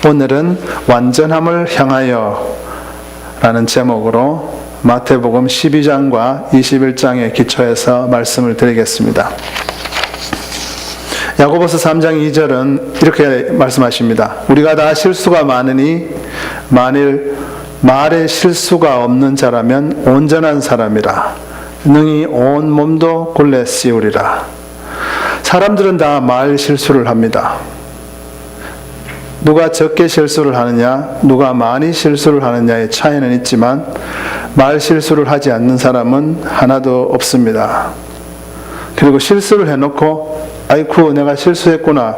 오늘은 완전함을 향하여 라는 제목으로 마태복음 12장과 21장에 기초해서 말씀을 드리겠습니다. 야고보서 3장 2절은 이렇게 말씀하십니다. 우리가 다 실수가 많으니 만일 말에 실수가 없는 자라면 온전한 사람이라 능히 온 몸도 굴레 씌우리라. 사람들은 다 말 실수를 합니다. 누가 적게 실수를 하느냐, 누가 많이 실수를 하느냐의 차이는 있지만 말 실수를 하지 않는 사람은 하나도 없습니다. 그리고 실수를 해놓고 아이쿠 내가 실수했구나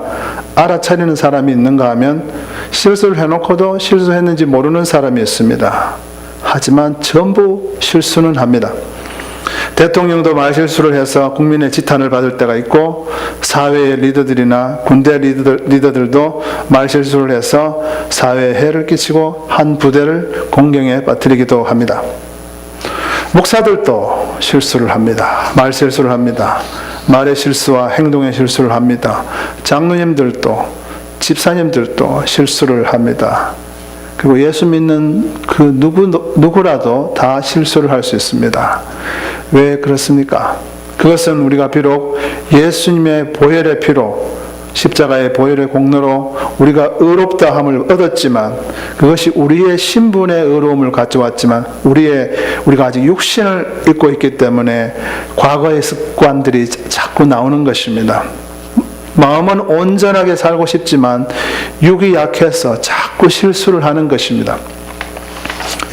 알아차리는 사람이 있는가 하면 실수를 해놓고도 실수했는지 모르는 사람이 있습니다. 하지만 전부 실수는 합니다. 대통령도 말실수를 해서 국민의 지탄을 받을 때가 있고 사회의 리더들이나 군대 리더들도 말실수를 해서 사회에 해를 끼치고 한 부대를 공경에 빠뜨리기도 합니다. 목사들도 실수를 합니다. 말실수를 합니다. 말의 실수와 행동의 실수를 합니다. 장로님들도 집사님들도 실수를 합니다. 그리고 예수 믿는 그 누구라도 다 실수를 할 수 있습니다. 왜 그렇습니까? 그것은 우리가 비록 예수님의 보혈의 피로 십자가의 보혈의 공로로 우리가 의롭다 함을 얻었지만 그것이 우리의 신분의 의로움을 가져왔지만 우리가 아직 육신을 입고 있기 때문에 과거의 습관들이 자꾸 나오는 것입니다. 마음은 온전하게 살고 싶지만 육이 약해서 자꾸 실수를 하는 것입니다.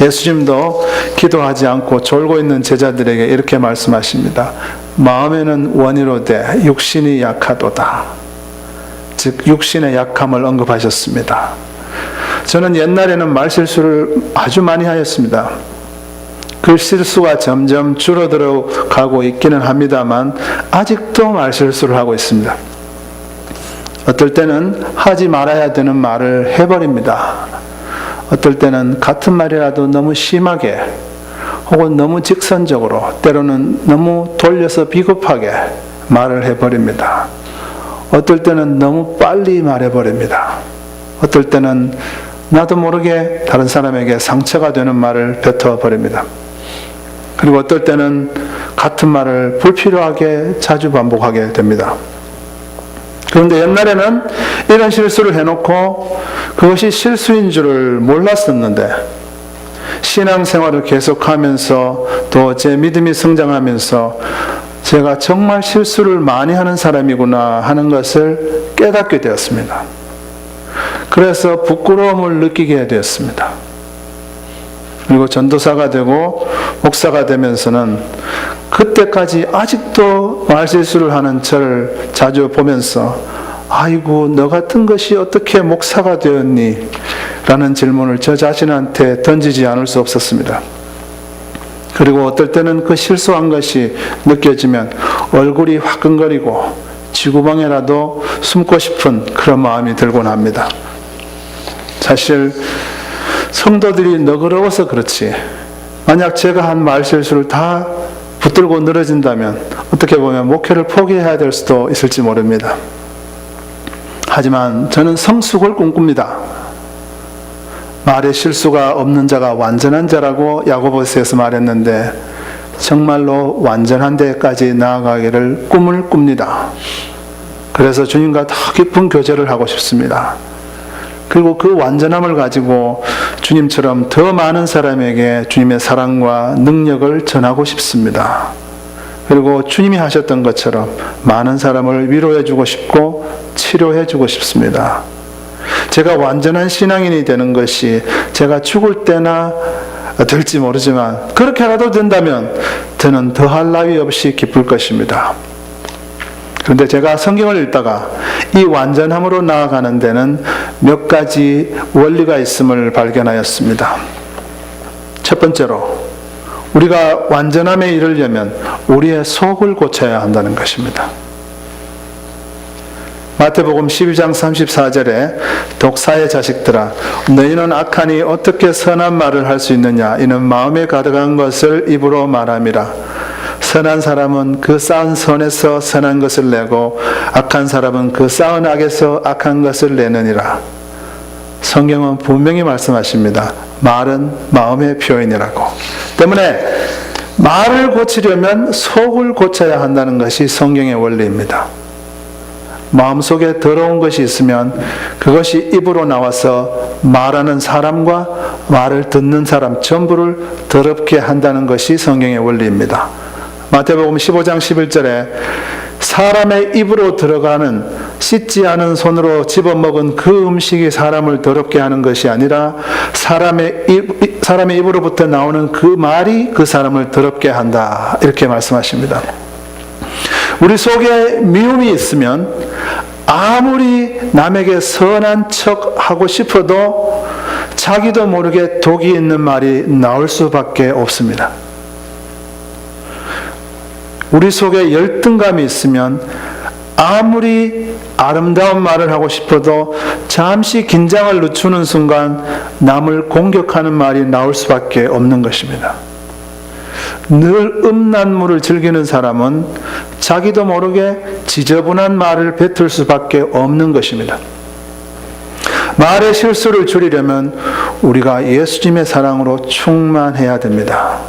예수님도 기도하지 않고 졸고 있는 제자들에게 이렇게 말씀하십니다. 마음에는 원이로되 육신이 약하도다. 즉 육신의 약함을 언급하셨습니다. 저는 옛날에는 말실수를 아주 많이 하였습니다. 그 실수가 점점 줄어들어 가고 있기는 합니다만 아직도 말실수를 하고 있습니다. 어떨 때는 하지 말아야 되는 말을 해버립니다. 어떨 때는 같은 말이라도 너무 심하게 혹은 너무 직선적으로 때로는 너무 돌려서 비겁하게 말을 해버립니다. 어떨 때는 너무 빨리 말해버립니다. 어떨 때는 나도 모르게 다른 사람에게 상처가 되는 말을 뱉어버립니다. 그리고 어떨 때는 같은 말을 불필요하게 자주 반복하게 됩니다. 그런데 옛날에는 이런 실수를 해놓고 그것이 실수인 줄을 몰랐었는데 신앙생활을 계속하면서 또 제 믿음이 성장하면서 제가 정말 실수를 많이 하는 사람이구나 하는 것을 깨닫게 되었습니다. 그래서 부끄러움을 느끼게 되었습니다. 그리고 전도사가 되고 목사가 되면서는 그때까지 아직도 말실수를 하는 저를 자주 보면서 아이고 너 같은 것이 어떻게 목사가 되었니? 라는 질문을 저 자신한테 던지지 않을 수 없었습니다. 그리고 어떨 때는 그 실수한 것이 느껴지면 얼굴이 화끈거리고 지구방에라도 숨고 싶은 그런 마음이 들곤 합니다. 사실 성도들이 너그러워서 그렇지 만약 제가 한 말실수를 다 붙들고 늘어진다면 어떻게 보면 목회를 포기해야 될 수도 있을지 모릅니다. 하지만 저는 성숙을 꿈꿉니다. 말에 실수가 없는 자가 완전한 자라고 야고보서에서 말했는데 정말로 완전한 데까지 나아가기를 꿈을 꿉니다. 그래서 주님과 더 깊은 교제를 하고 싶습니다. 그리고 그 완전함을 가지고 주님처럼 더 많은 사람에게 주님의 사랑과 능력을 전하고 싶습니다. 그리고 주님이 하셨던 것처럼 많은 사람을 위로해 주고 싶고 치료해 주고 싶습니다. 제가 완전한 신앙인이 되는 것이 제가 죽을 때나 될지 모르지만 그렇게라도 된다면 저는 더할 나위 없이 기쁠 것입니다. 그런데 제가 성경을 읽다가 이 완전함으로 나아가는 데는 몇 가지 원리가 있음을 발견하였습니다. 첫 번째로 우리가 완전함에 이르려면 우리의 속을 고쳐야 한다는 것입니다. 마태복음 12장 34절에 독사의 자식들아 너희는 악하니 어떻게 선한 말을 할 수 있느냐 이는 마음에 가득한 것을 입으로 말함이라. 선한 사람은 그 쌓은 선에서 선한 것을 내고 악한 사람은 그 쌓은 악에서 악한 것을 내느니라. 성경은 분명히 말씀하십니다. 말은 마음의 표현이라고. 때문에 말을 고치려면 속을 고쳐야 한다는 것이 성경의 원리입니다. 마음속에 더러운 것이 있으면 그것이 입으로 나와서 말하는 사람과 말을 듣는 사람 전부를 더럽게 한다는 것이 성경의 원리입니다. 마태복음 15장 11절에 사람의 입으로 들어가는 씻지 않은 손으로 집어먹은 그 음식이 사람을 더럽게 하는 것이 아니라 사람의 입으로부터 나오는 그 말이 그 사람을 더럽게 한다. 이렇게 말씀하십니다. 우리 속에 미움이 있으면 아무리 남에게 선한 척 하고 싶어도 자기도 모르게 독이 있는 말이 나올 수밖에 없습니다. 우리 속에 열등감이 있으면 아무리 아름다운 말을 하고 싶어도 잠시 긴장을 늦추는 순간 남을 공격하는 말이 나올 수밖에 없는 것입니다. 늘 음란물을 즐기는 사람은 자기도 모르게 지저분한 말을 뱉을 수밖에 없는 것입니다. 말의 실수를 줄이려면 우리가 예수님의 사랑으로 충만해야 됩니다.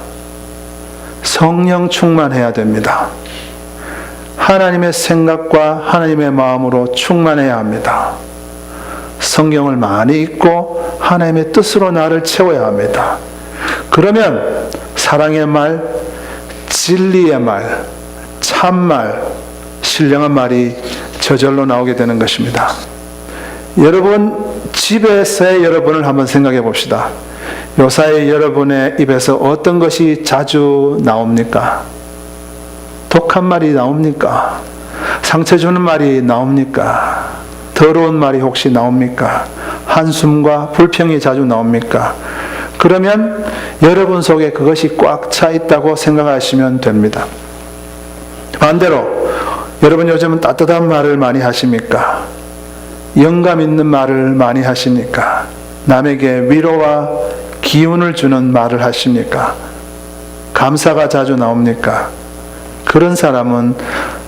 성령 충만해야 됩니다. 하나님의 생각과 하나님의 마음으로 충만해야 합니다. 성경을 많이 읽고 하나님의 뜻으로 나를 채워야 합니다. 그러면 사랑의 말, 진리의 말, 참말, 신령한 말이 저절로 나오게 되는 것입니다. 여러분, 집에서의 여러분을 한번 생각해 봅시다. 요사이 여러분의 입에서 어떤 것이 자주 나옵니까? 독한 말이 나옵니까? 상처 주는 말이 나옵니까? 더러운 말이 혹시 나옵니까? 한숨과 불평이 자주 나옵니까? 그러면 여러분 속에 그것이 꽉 차 있다고 생각하시면 됩니다. 반대로 여러분 요즘은 따뜻한 말을 많이 하십니까? 영감 있는 말을 많이 하십니까? 남에게 위로와 기운을 주는 말을 하십니까? 감사가 자주 나옵니까? 그런 사람은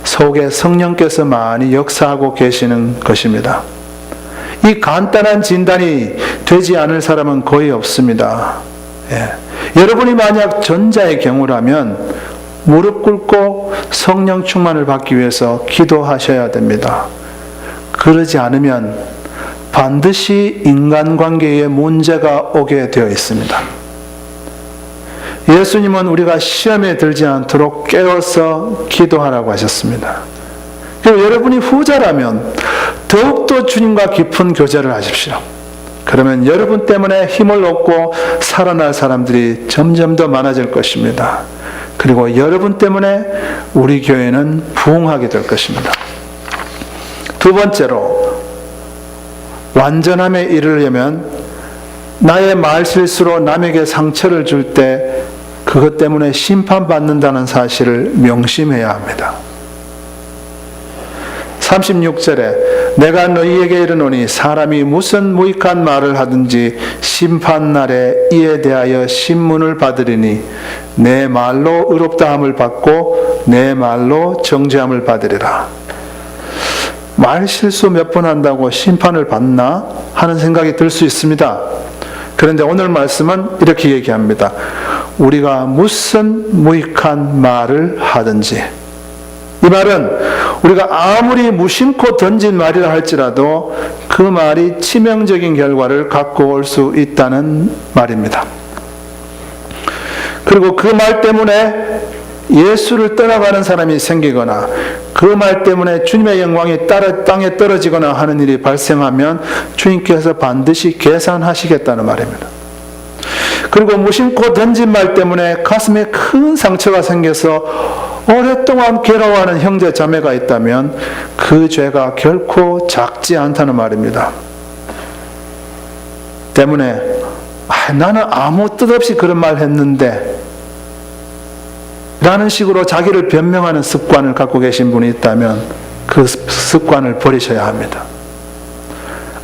속에 성령께서 많이 역사하고 계시는 것입니다. 이 간단한 진단이 되지 않을 사람은 거의 없습니다. 여러분이 만약 전자의 경우라면 무릎 꿇고 성령 충만을 받기 위해서 기도하셔야 됩니다. 그러지 않으면 반드시 인간관계에 문제가 오게 되어 있습니다. 예수님은 우리가 시험에 들지 않도록 깨어서 기도하라고 하셨습니다. 그리고 여러분이 후자라면 더욱더 주님과 깊은 교제를 하십시오. 그러면 여러분 때문에 힘을 얻고 살아날 사람들이 점점 더 많아질 것입니다. 그리고 여러분 때문에 우리 교회는 부흥하게 될 것입니다. 두 번째로, 완전함에 이르려면 나의 말실수로 남에게 상처를 줄 때 그것 때문에 심판받는다는 사실을 명심해야 합니다. 36절에 내가 너희에게 이르노니 사람이 무슨 무익한 말을 하든지 심판날에 이에 대하여 신문을 받으리니 내 말로 의롭다함을 받고 내 말로 정죄함을 받으리라. 말 실수 몇 번 한다고 심판을 받나 하는 생각이 들 수 있습니다. 그런데 오늘 말씀은 이렇게 얘기합니다. 우리가 무슨 무익한 말을 하든지, 이 말은 우리가 아무리 무심코 던진 말이라 할지라도 그 말이 치명적인 결과를 갖고 올 수 있다는 말입니다. 그리고 그 말 때문에 예수를 떠나가는 사람이 생기거나 그 말 때문에 주님의 영광이 땅에 떨어지거나 하는 일이 발생하면 주님께서 반드시 계산하시겠다는 말입니다. 그리고 무심코 던진 말 때문에 가슴에 큰 상처가 생겨서 오랫동안 괴로워하는 형제 자매가 있다면 그 죄가 결코 작지 않다는 말입니다. 때문에 나는 아무 뜻 없이 그런 말 했는데 라는 식으로 자기를 변명하는 습관을 갖고 계신 분이 있다면 그 습관을 버리셔야 합니다.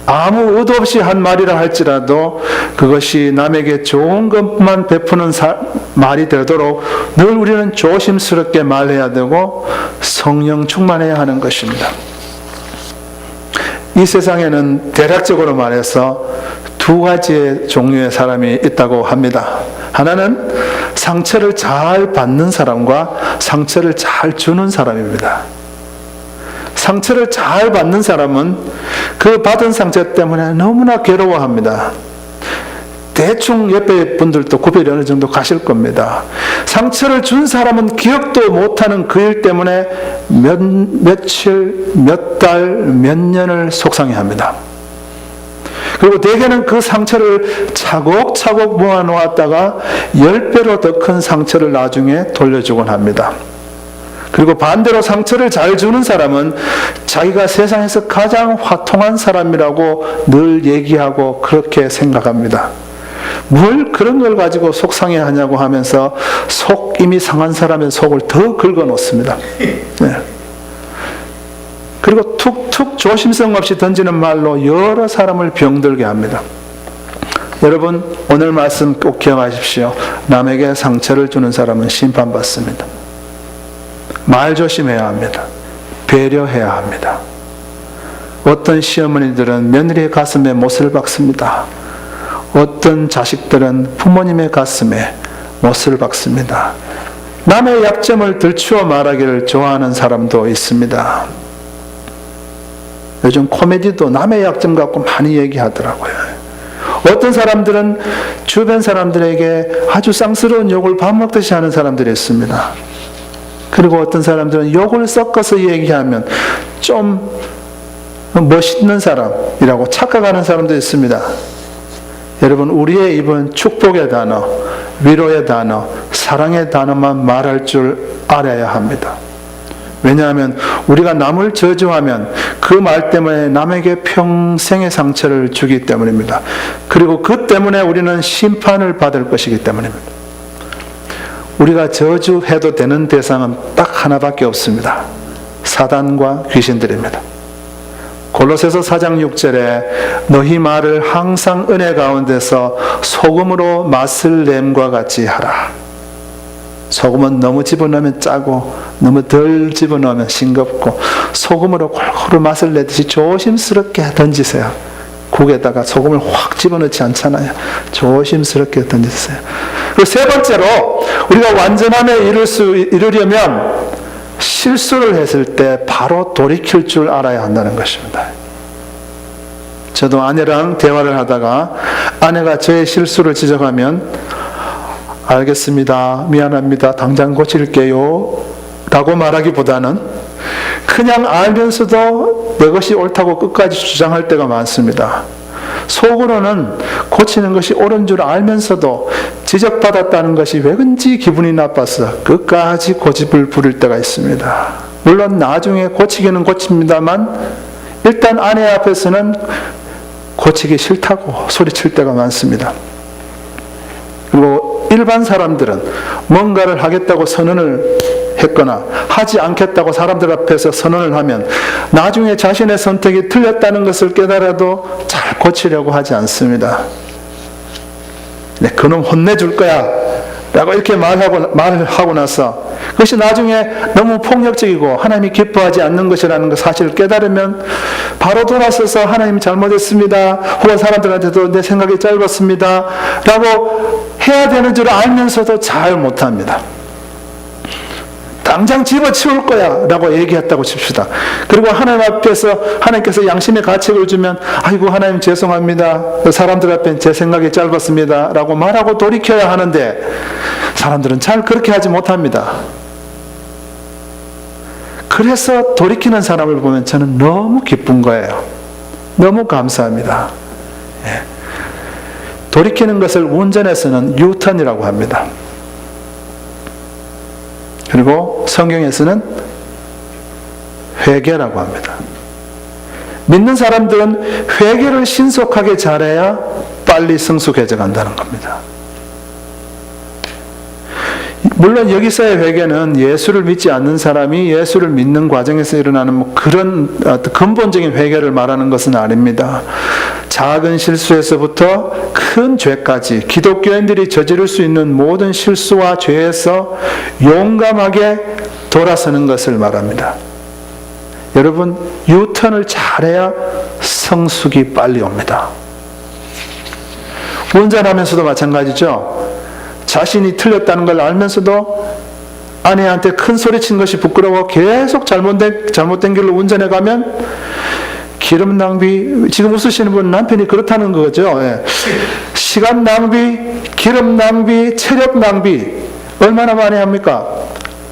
아무 의도 없이 한 말이라 할지라도 그것이 남에게 좋은 것만 베푸는 말이 되도록 늘 우리는 조심스럽게 말해야 되고 성령 충만해야 하는 것입니다. 이 세상에는 대략적으로 말해서 두 가지의 종류의 사람이 있다고 합니다. 하나는 상처를 잘 받는 사람과 상처를 잘 주는 사람입니다. 상처를 잘 받는 사람은 그 받은 상처 때문에 너무나 괴로워합니다. 대충 옆에 분들도 구별이 어느 정도 가실 겁니다. 상처를 준 사람은 기억도 못하는 그 일 때문에 며칠, 몇 달, 몇 년을 속상해합니다. 그리고 대개는 그 상처를 차곡차곡 모아놓았다가 10배로 더 큰 상처를 나중에 돌려주곤 합니다. 그리고 반대로 상처를 잘 주는 사람은 자기가 세상에서 가장 화통한 사람이라고 늘 얘기하고 그렇게 생각합니다. 뭘 그런 걸 가지고 속상해 하냐고 하면서 이미 상한 사람의 속을 더 긁어 놓습니다. 네. 그리고 툭툭 조심성 없이 던지는 말로 여러 사람을 병들게 합니다. 여러분, 오늘 말씀 꼭 기억하십시오. 남에게 상처를 주는 사람은 심판받습니다. 말 조심해야 합니다. 배려해야 합니다. 어떤 시어머니들은 며느리의 가슴에 못을 박습니다. 어떤 자식들은 부모님의 가슴에 못을 박습니다. 남의 약점을 들추어 말하기를 좋아하는 사람도 있습니다. 요즘 코미디도 남의 약점 갖고 많이 얘기하더라고요. 어떤 사람들은 주변 사람들에게 아주 쌍스러운 욕을 밥 먹듯이 하는 사람들이 있습니다. 그리고 어떤 사람들은 욕을 섞어서 얘기하면 좀 멋있는 사람이라고 착각하는 사람도 있습니다. 여러분, 우리의 입은 축복의 단어, 위로의 단어, 사랑의 단어만 말할 줄 알아야 합니다. 왜냐하면 우리가 남을 저주하면 그 말 때문에 남에게 평생의 상처를 주기 때문입니다. 그리고 그 때문에 우리는 심판을 받을 것이기 때문입니다. 우리가 저주해도 되는 대상은 딱 하나밖에 없습니다. 사단과 귀신들입니다. 골로새서 4장 6절에 너희 말을 항상 은혜 가운데서 소금으로 맛을 냄과 같이 하라. 소금은 너무 집어넣으면 짜고 너무 덜 집어넣으면 싱겁고 소금으로 골고루 맛을 내듯이 조심스럽게 던지세요. 국에다가 소금을 확 집어넣지 않잖아요. 조심스럽게 던지세요. 그리고 세 번째로 우리가 완전함에 이르려면 실수를 했을 때 바로 돌이킬 줄 알아야 한다는 것입니다. 저도 아내랑 대화를 하다가 아내가 저의 실수를 지적하면 알겠습니다. 미안합니다. 당장 고칠게요. 라고 말하기보다는 그냥 알면서도 내 것이 옳다고 끝까지 주장할 때가 많습니다. 속으로는 고치는 것이 옳은 줄 알면서도 지적받았다는 것이 왜인지 기분이 나빠서 끝까지 고집을 부릴 때가 있습니다. 물론 나중에 고치기는 고칩니다만 일단 아내 앞에서는 고치기 싫다고 소리칠 때가 많습니다. 그리고 일반 사람들은 뭔가를 하겠다고 선언을 했거나 하지 않겠다고 사람들 앞에서 선언을 하면 나중에 자신의 선택이 틀렸다는 것을 깨달아도 잘 고치려고 하지 않습니다. 네, 그놈 혼내줄 거야 라고 이렇게 말을 하고 나서 그것이 나중에 너무 폭력적이고 하나님이 기뻐하지 않는 것이라는 그 사실을 깨달으면 바로 돌아서서 하나님 잘못했습니다. 혹은 사람들한테도 내 생각이 짧았습니다. 라고 해야 되는 줄 알면서도 잘 못합니다. 당장 집어치울 거야 라고 얘기했다고 칩시다. 그리고 하나님 앞에서 하나님께서 양심의 가책을 주면 아이고 하나님 죄송합니다. 사람들 앞엔 제 생각이 짧았습니다. 라고 말하고 돌이켜야 하는데 사람들은 잘 그렇게 하지 못합니다. 그래서 돌이키는 사람을 보면 저는 너무 기쁜 거예요. 너무 감사합니다. 예. 돌이키는 것을 운전에서는 유턴이라고 합니다. 그리고 성경에서는 회개라고 합니다. 믿는 사람들은 회개를 신속하게 잘해야 빨리 성숙해져 간다는 겁니다. 물론 여기서의 회개는 예수를 믿지 않는 사람이 예수를 믿는 과정에서 일어나는 그런 근본적인 회개를 말하는 것은 아닙니다. 작은 실수에서부터 큰 죄까지 기독교인들이 저지를 수 있는 모든 실수와 죄에서 용감하게 돌아서는 것을 말합니다. 여러분, 유턴을 잘해야 성숙이 빨리 옵니다. 운전하면서도 마찬가지죠. 자신이 틀렸다는 걸 알면서도 아내한테 큰 소리 친 것이 부끄러워 계속 잘못된 길로 운전해 가면 기름 낭비, 지금 웃으시는 분 남편이 그렇다는 거죠. 예. 시간 낭비, 기름 낭비, 체력 낭비 얼마나 많이 합니까?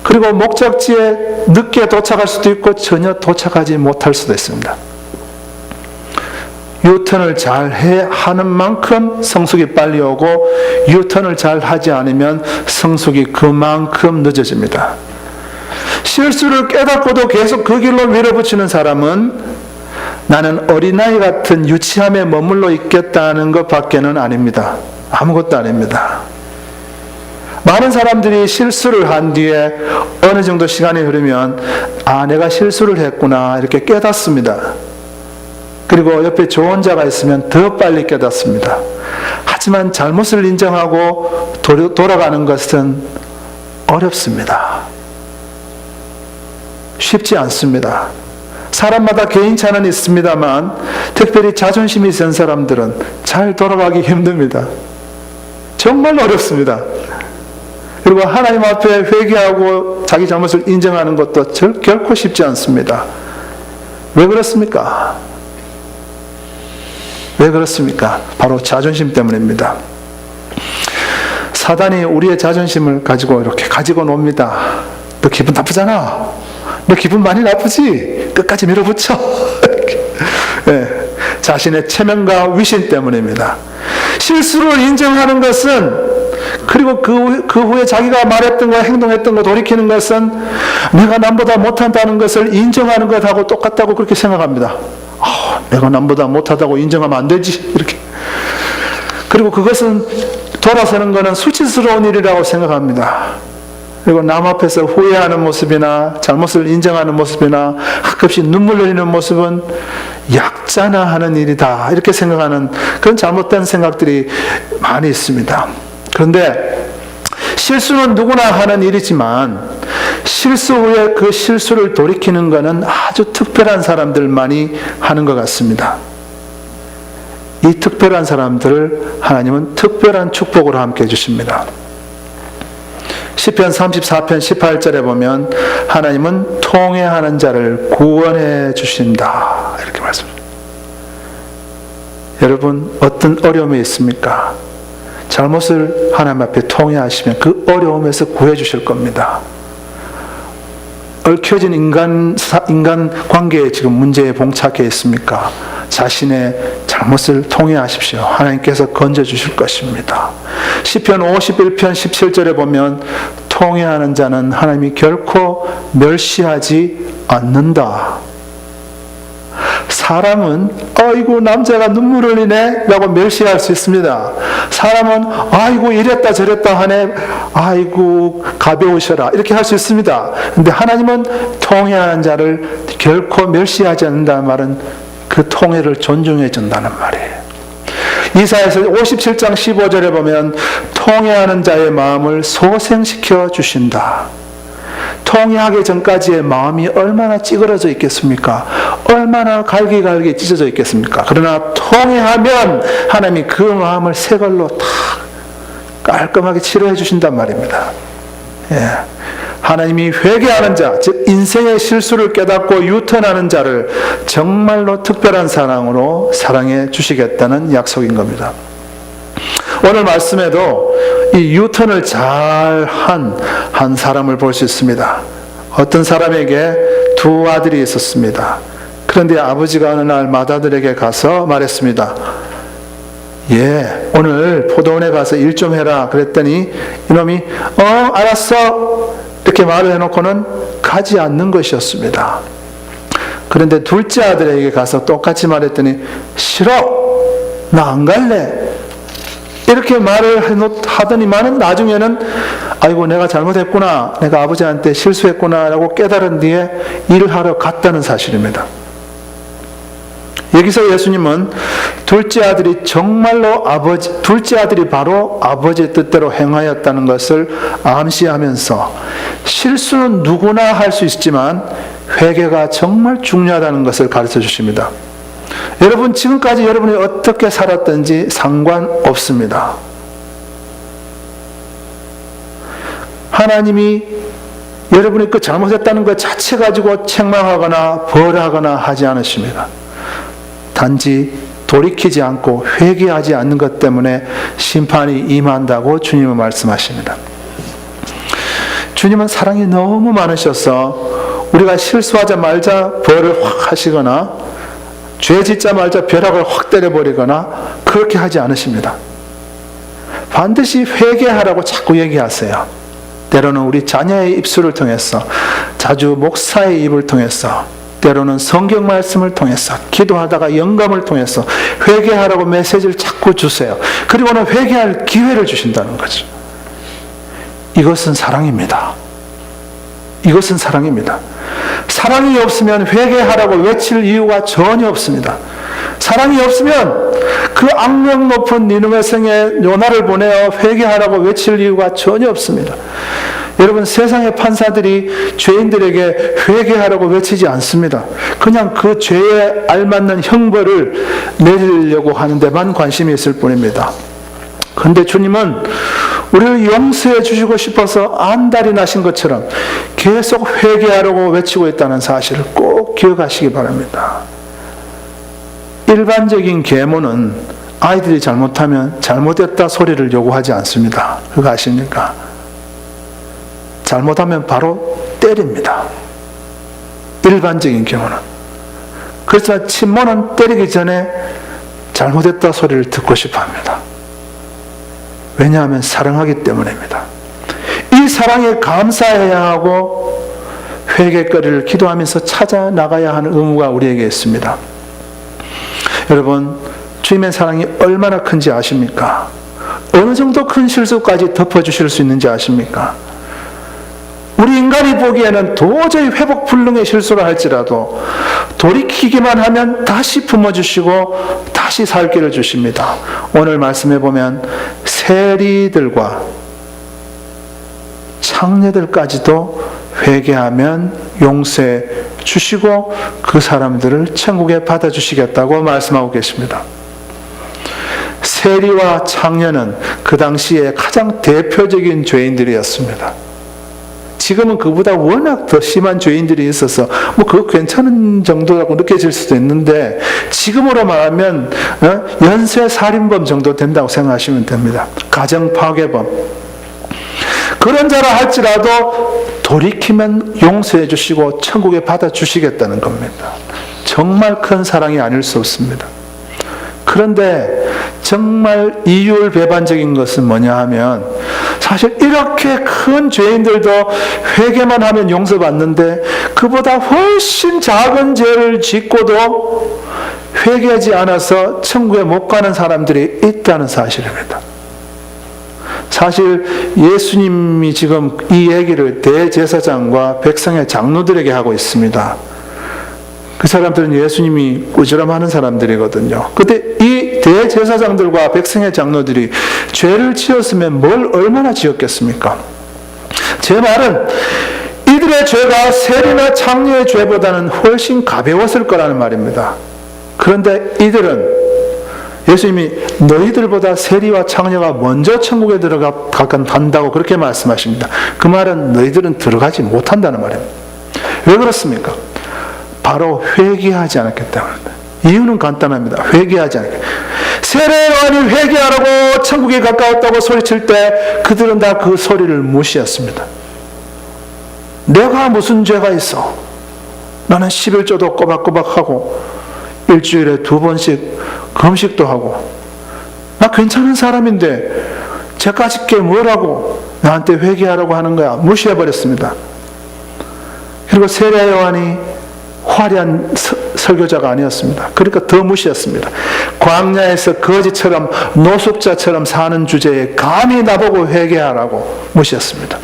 그리고 목적지에 늦게 도착할 수도 있고 전혀 도착하지 못할 수도 있습니다. 유턴을 잘 하는 만큼 성숙이 빨리 오고 유턴을 잘 하지 않으면 성숙이 그만큼 늦어집니다. 실수를 깨닫고도 계속 그 길로 밀어붙이는 사람은 나는 어린아이 같은 유치함에 머물러 있겠다는 것밖에는 아닙니다. 아무것도 아닙니다. 많은 사람들이 실수를 한 뒤에 어느 정도 시간이 흐르면 내가 실수를 했구나 이렇게 깨닫습니다. 그리고 옆에 조언자가 있으면 더 빨리 깨닫습니다. 하지만 잘못을 인정하고 돌아가는 것은 어렵습니다. 쉽지 않습니다. 사람마다 개인차는 있습니다만 특별히 자존심이 센 사람들은 잘 돌아가기 힘듭니다. 정말 어렵습니다. 그리고 하나님 앞에 회개하고 자기 잘못을 인정하는 것도 결코 쉽지 않습니다. 왜 그렇습니까? 왜 그렇습니까? 바로 자존심 때문입니다. 사단이 우리의 자존심을 가지고 이렇게 가지고 놉니다. 너 기분 나쁘잖아. 너 기분 많이 나쁘지? 끝까지 밀어붙여. 네, 자신의 체면과 위신 때문입니다. 실수를 인정하는 것은 그리고 그 후에 자기가 말했던 거 행동했던 거 돌이키는 것은 내가 남보다 못한다는 것을 인정하는 것하고 똑같다고 그렇게 생각합니다. 내가 남보다 못하다고 인정하면 안 되지 이렇게. 그리고 그것은 돌아서는 것은 수치스러운 일이라고 생각합니다. 그리고 남 앞에서 후회하는 모습이나 잘못을 인정하는 모습이나 가끔씩 눈물 흘리는 모습은 약자나 하는 일이다 이렇게 생각하는 그런 잘못된 생각들이 많이 있습니다. 그런데 실수는 누구나 하는 일이지만 실수 후에 그 실수를 돌이키는 것은 아주 특별한 사람들만이 하는 것 같습니다. 이 특별한 사람들을 하나님은 특별한 축복으로 함께 해주십니다. 시편 34편 18절에 보면 하나님은 통회하는 자를 구원해 주신다 이렇게 말씀합니다. 여러분 어떤 어려움이 있습니까? 잘못을 하나님 앞에 통회하시면 그 어려움에서 구해 주실 겁니다. 얽혀진 인간 관계에 지금 문제에 봉착해 있습니까? 자신의 잘못을 통회하십시오. 하나님께서 건져 주실 것입니다. 시편 51편 17절에 보면 통회하는 자는 하나님이 결코 멸시하지 않는다. 사람은 아이고 남자가 눈물 흘리네 라고 멸시할 수 있습니다. 사람은 아이고 이랬다 저랬다 하네 아이고 가벼우셔라 이렇게 할 수 있습니다. 그런데 하나님은 통회하는 자를 결코 멸시하지 않는다는 말은 그 통회를 존중해 준다는 말이에요. 이사야서 57장 15절에 보면 통회하는 자의 마음을 소생시켜 주신다. 통회하기 전까지의 마음이 얼마나 찌그러져 있겠습니까? 얼마나 갈기갈기 찢어져 있겠습니까? 그러나 통회하면 하나님이 그 마음을 새 걸로 다 깔끔하게 치료해 주신단 말입니다. 예. 하나님이 회개하는 자, 즉 인생의 실수를 깨닫고 유턴하는 자를 정말로 특별한 사랑으로 사랑해 주시겠다는 약속인 겁니다. 오늘 말씀에도 이 유턴을 잘한 사람을 볼 수 있습니다. 어떤 사람에게 두 아들이 있었습니다. 그런데 아버지가 어느 날 맏아들에게 가서 말했습니다. 오늘 포도원에 가서 일 좀 해라. 그랬더니 이놈이 알았어 이렇게 말을 해놓고는 가지 않는 것이었습니다. 그런데 둘째 아들에게 가서 똑같이 말했더니 싫어 나 안 갈래 이렇게 말을 하더니만은 나중에는 아이고 내가 잘못했구나 내가 아버지한테 실수했구나 라고 깨달은 뒤에 일을 하러 갔다는 사실입니다. 여기서 예수님은 둘째 아들이 정말로 둘째 아들이 바로 아버지의 뜻대로 행하였다는 것을 암시하면서 실수는 누구나 할 수 있지만 회개가 정말 중요하다는 것을 가르쳐 주십니다. 여러분, 지금까지 여러분이 어떻게 살았든지 상관없습니다. 하나님이 여러분이 그 잘못했다는 것 자체 가지고 책망하거나 벌하거나 하지 않으십니다. 단지 돌이키지 않고 회개하지 않는 것 때문에 심판이 임한다고 주님은 말씀하십니다. 주님은 사랑이 너무 많으셔서 우리가 실수하자마자 벌을 확 하시거나 죄 짓자마자 벼락을 확 때려버리거나 그렇게 하지 않으십니다. 반드시 회개하라고 자꾸 얘기하세요. 때로는 우리 자녀의 입술을 통해서, 자주 목사의 입을 통해서, 때로는 성경 말씀을 통해서, 기도하다가 영감을 통해서 회개하라고 메시지를 자꾸 주세요. 그리고는 회개할 기회를 주신다는 거죠. 이것은 사랑입니다. 이것은 사랑입니다. 사랑이 없으면 회개하라고 외칠 이유가 전혀 없습니다. 사랑이 없으면 그 악명 높은 니느웨 성에 요나를 보내어 회개하라고 외칠 이유가 전혀 없습니다. 여러분, 세상의 판사들이 죄인들에게 회개하라고 외치지 않습니다. 그냥 그 죄에 알맞는 형벌을 내리려고 하는 데만 관심이 있을 뿐입니다. 그런데 주님은 우리를 용서해 주시고 싶어서 안달이 나신 것처럼 계속 회개하라고 외치고 있다는 사실을 꼭 기억하시기 바랍니다. 일반적인 계모는 아이들이 잘못하면 잘못했다 소리를 요구하지 않습니다. 그거 아십니까? 잘못하면 바로 때립니다. 일반적인 경우는. 그래서 친모는 때리기 전에 잘못했다 소리를 듣고 싶어 합니다. 왜냐하면 사랑하기 때문입니다. 이 사랑에 감사해야 하고 회개거리를 기도하면서 찾아 나가야 하는 의무가 우리에게 있습니다. 여러분, 주님의 사랑이 얼마나 큰지 아십니까? 어느 정도 큰 실수까지 덮어주실 수 있는지 아십니까? 우리 인간이 보기에는 도저히 회복 불능의 실수를 할지라도 돌이키기만 하면 다시 품어주시고 다시 살 길을 주십니다. 오늘 말씀해 보면 세리들과 창녀들까지도 회개하면 용서해 주시고 그 사람들을 천국에 받아주시겠다고 말씀하고 계십니다. 세리와 창녀는 그 당시에 가장 대표적인 죄인들이었습니다. 지금은 그보다 워낙 더 심한 죄인들이 있어서 그거 괜찮은 정도라고 느껴질 수도 있는데, 지금으로 말하면 연쇄 살인범 정도 된다고 생각하시면 됩니다. 가정 파괴범. 그런 자라 할지라도 돌이키면 용서해 주시고 천국에 받아주시겠다는 겁니다. 정말 큰 사랑이 아닐 수 없습니다. 그런데 정말 이율배반적인 것은 뭐냐 하면, 사실 이렇게 큰 죄인들도 회개만 하면 용서받는데 그보다 훨씬 작은 죄를 짓고도 회개하지 않아서 천국에 못 가는 사람들이 있다는 사실입니다. 사실 예수님이 지금 이 얘기를 대제사장과 백성의 장로들에게 하고 있습니다. 그 사람들은 예수님이 꾸지람하는 사람들이거든요. 근데 이 대제사장들과 백성의 장로들이 죄를 지었으면 뭘 얼마나 지었겠습니까? 제 말은 이들의 죄가 세리나 창녀의 죄보다는 훨씬 가벼웠을 거라는 말입니다. 그런데 이들은 예수님이 너희들보다 세리와 창녀가 먼저 천국에 들어간다고 그렇게 말씀하십니다. 그 말은 너희들은 들어가지 못한다는 말입니다. 왜 그렇습니까? 바로 회개하지 않았기 때문입니다. 이유는 간단합니다. 회개하지 않았기 때문에. 세례요한이 회개하라고 천국에 가까웠다고 소리칠 때 그들은 다 그 소리를 무시했습니다. 내가 무슨 죄가 있어? 나는 11조도 꼬박꼬박하고 일주일에 2번씩 금식도 하고 나 괜찮은 사람인데 죄까짓 게 뭐라고 나한테 회개하라고 하는 거야. 무시해버렸습니다. 그리고 세례요한이 화려한 설교자가 아니었습니다. 그러니까 더 무시했습니다. 광야에서 거지처럼 노숙자처럼 사는 주제에 감히 나보고 회개하라고 무시했습니다.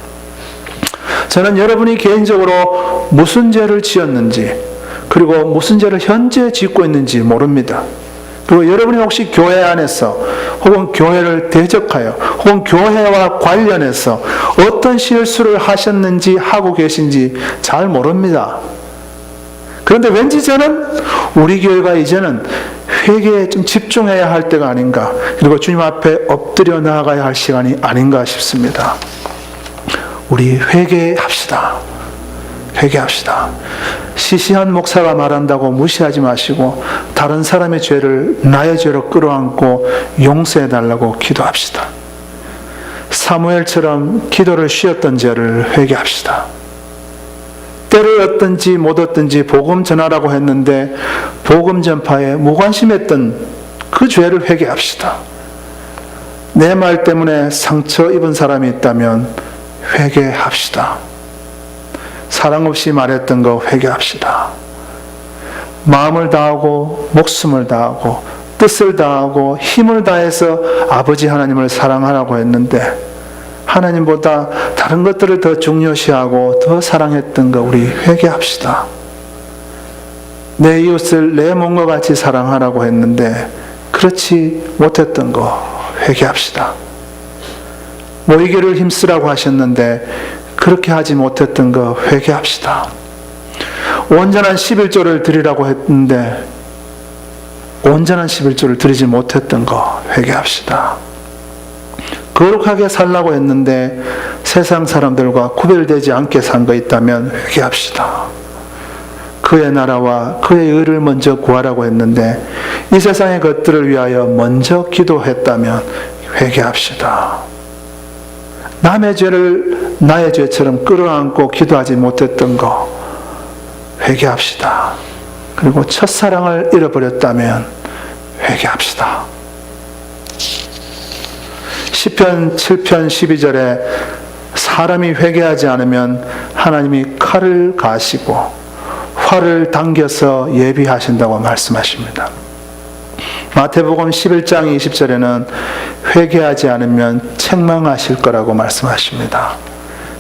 저는 여러분이 개인적으로 무슨 죄를 지었는지, 그리고 무슨 죄를 현재 짓고 있는지 모릅니다. 그리고 여러분이 혹시 교회 안에서 혹은 교회를 대적하여 혹은 교회와 관련해서 어떤 실수를 하셨는지 하고 계신지 잘 모릅니다. 그런데 왠지 저는 우리 교회가 이제는 회개에 좀 집중해야 할 때가 아닌가, 그리고 주님 앞에 엎드려 나아가야 할 시간이 아닌가 싶습니다. 우리 회개합시다. 회개합시다. 시시한 목사가 말한다고 무시하지 마시고 다른 사람의 죄를 나의 죄로 끌어안고 용서해달라고 기도합시다. 사무엘처럼 기도를 쉬었던 죄를 회개합시다. 때를 얻든지 못 얻든지 복음 전하라고 했는데 복음 전파에 무관심했던 그 죄를 회개합시다. 내 말 때문에 상처 입은 사람이 있다면 회개합시다. 사랑 없이 말했던 거 회개합시다. 마음을 다하고 목숨을 다하고 뜻을 다하고 힘을 다해서 아버지 하나님을 사랑하라고 했는데 하나님보다 다른 것들을 더 중요시하고 더 사랑했던 거 우리 회개합시다. 내 이웃을 내 몸과 같이 사랑하라고 했는데 그렇지 못했던 거 회개합시다. 모이기를 힘쓰라고 하셨는데 그렇게 하지 못했던 거 회개합시다. 온전한 11조를 드리라고 했는데 온전한 11조를 드리지 못했던 거 회개합시다. 거룩하게 살라고 했는데 세상 사람들과 구별되지 않게 산 거 있다면 회개합시다. 그의 나라와 그의 의를 먼저 구하라고 했는데 이 세상의 것들을 위하여 먼저 기도했다면 회개합시다. 남의 죄를 나의 죄처럼 끌어안고 기도하지 못했던 거 회개합시다. 그리고 첫사랑을 잃어버렸다면 회개합시다. 시편 7편 12절에 사람이 회개하지 않으면 하나님이 칼을 가시고 활을 당겨서 예비하신다고 말씀하십니다. 마태복음 11장 20절에는 회개하지 않으면 책망하실 거라고 말씀하십니다.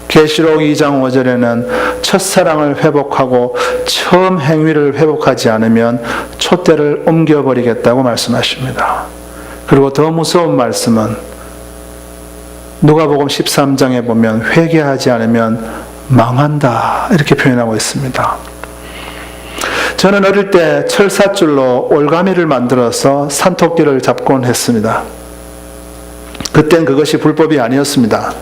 계시록 2장 5절에는 첫사랑을 회복하고 처음 행위를 회복하지 않으면 촛대를 옮겨버리겠다고 말씀하십니다. 그리고 더 무서운 말씀은 누가복음 13장에 보면 회개하지 않으면 망한다 이렇게 표현하고 있습니다. 저는 어릴 때 철사줄로 올가미를 만들어서 산토끼를 잡곤 했습니다. 그땐 그것이 불법이 아니었습니다.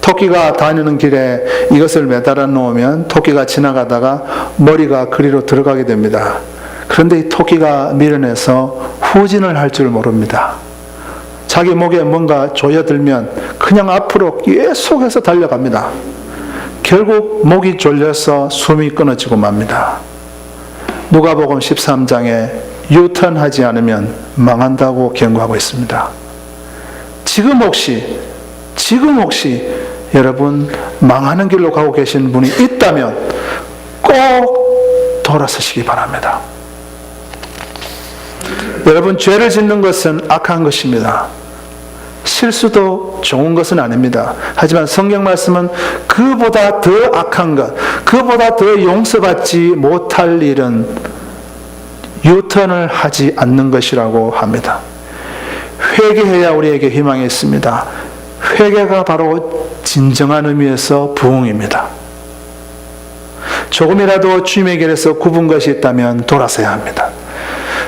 토끼가 다니는 길에 이것을 매달아 놓으면 토끼가 지나가다가 머리가 그리로 들어가게 됩니다. 그런데 이 토끼가 미련해서 후진을 할 줄 모릅니다. 자기 목에 뭔가 조여들면 그냥 앞으로 계속해서 달려갑니다. 결국 목이 졸려서 숨이 끊어지고 맙니다. 누가복음 13장에 유턴하지 않으면 망한다고 경고하고 있습니다. 지금 혹시 여러분 망하는 길로 가고 계신 분이 있다면 꼭 돌아서시기 바랍니다. 여러분, 죄를 짓는 것은 악한 것입니다. 실수도 좋은 것은 아닙니다. 하지만 성경 말씀은 그보다 더 악한 것, 그보다 더 용서받지 못할 일은 유턴을 하지 않는 것이라고 합니다. 회개해야 우리에게 희망이 있습니다. 회개가 바로 진정한 의미에서 부흥입니다. 조금이라도 주님의 길에서 굽은 것이 있다면 돌아서야 합니다.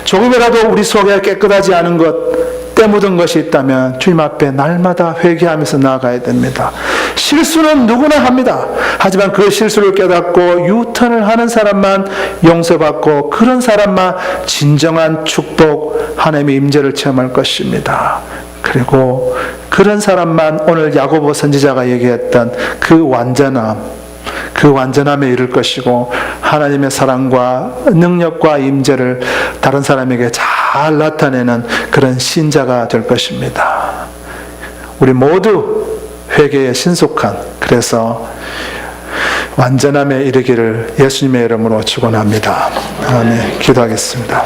조금이라도 우리 속에 깨끗하지 않은 것, 때 묻은 것이 있다면 주님 앞에 날마다 회개하면서 나아가야 됩니다. 실수는 누구나 합니다. 하지만 그 실수를 깨닫고 유턴을 하는 사람만 용서받고 그런 사람만 진정한 축복, 하나님의 임재를 체험할 것입니다. 그리고 그런 사람만 오늘 야고보 선지자가 얘기했던 그 완전함에 이를 것이고 하나님의 사랑과 능력과 임재를 다른 사람에게 잘 나타내는 그런 신자가 될 것입니다. 우리 모두 회개에 신속한, 그래서 완전함에 이르기를 예수님의 이름으로 축원합니다. 아멘. 기도하겠습니다.